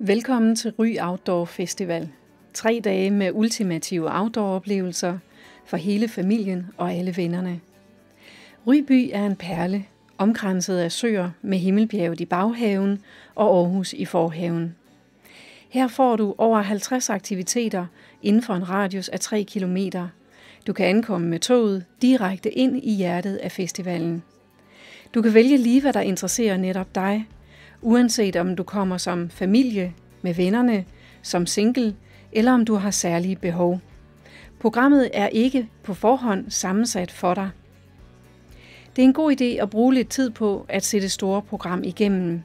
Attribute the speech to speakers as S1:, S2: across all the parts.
S1: Velkommen til Ry Outdoor Festival. 3 dage med ultimative outdoor-oplevelser for hele familien og alle vennerne. Ryby er en perle, omkranset af søer med Himmelbjerget i baghaven og Aarhus i forhaven. Her får du over 50 aktiviteter inden for en radius af 3 kilometer. Du kan ankomme med toget direkte ind i hjertet af festivalen. Du kan vælge lige, hvad der interesserer netop dig, uanset om du kommer som familie, med vennerne, som single, eller om du har særlige behov. Programmet er ikke på forhånd sammensat for dig. Det er en god idé at bruge lidt tid på at se det store program igennem.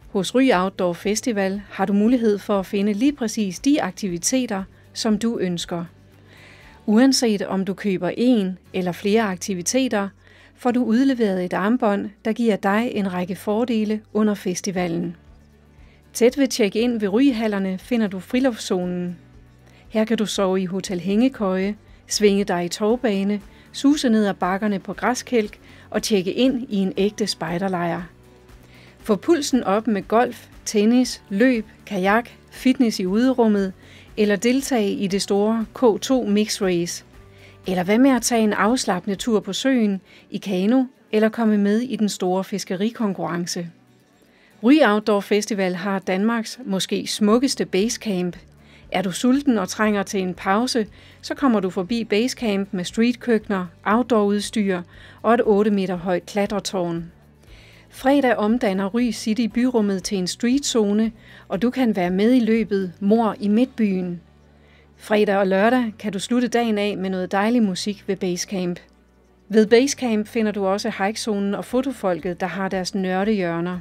S1: Hos Ry Outdoor Festival har du mulighed for at finde lige præcis de aktiviteter, som du ønsker. Uanset om du køber en eller flere aktiviteter, får du udleveret et armbånd, der giver dig en række fordele under festivalen. Tæt ved check-in ved Ryhallerne finder du friluftszonen. Her kan du sove i hotel hængekøje, svinge dig i togbane, suse ned ad bakkerne på græskælk og tjekke ind i en ægte spejderlejr. Få pulsen op med golf, tennis, løb, kajak, fitness i uderummet eller deltage i det store K2 Mix Race. Eller hvad med at tage en afslappende tur på søen, i kano eller komme med i den store fiskerikonkurrence. Ry Outdoor Festival har Danmarks måske smukkeste basecamp. Er du sulten og trænger til en pause, så kommer du forbi basecamp med streetkøkkener, outdoorudstyr og et 8 meter højt klatretårn. Fredag omdanner Ry City byrummet til en streetzone, og du kan være med i løbet Mor i Midtbyen. Fredag og lørdag kan du slutte dagen af med noget dejlig musik ved Basecamp. Ved Basecamp finder du også hikezonen og fotofolket, der har deres nørdehjørner.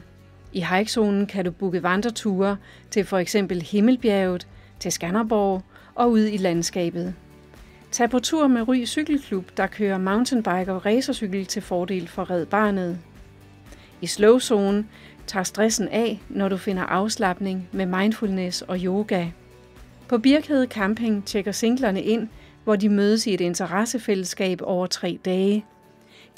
S1: I hikezonen kan du booke vandreture til for eksempel Himmelbjerget, til Skanderborg og ud i landskabet. Tag på tur med Ry Cykelklub, der kører mountainbike og racercykel til fordel for Red Barnet. I slowzone tager stressen af, når du finder afslapning med mindfulness og yoga. På Birkhede Camping tjekker singlerne ind, hvor de mødes i et interessefællesskab over 3 dage.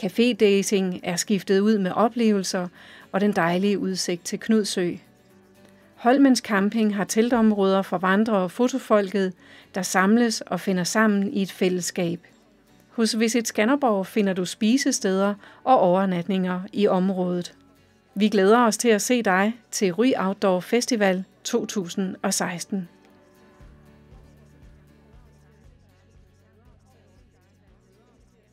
S1: Café-dating er skiftet ud med oplevelser og den dejlige udsigt til Knudsø. Holmens Camping har teltområder for vandrere og fotofolket, der samles og finder sammen i et fællesskab. Hos Visit Skanderborg finder du spisesteder og overnatninger i området. Vi glæder os til at se dig til Ry Outdoor Festival 2016.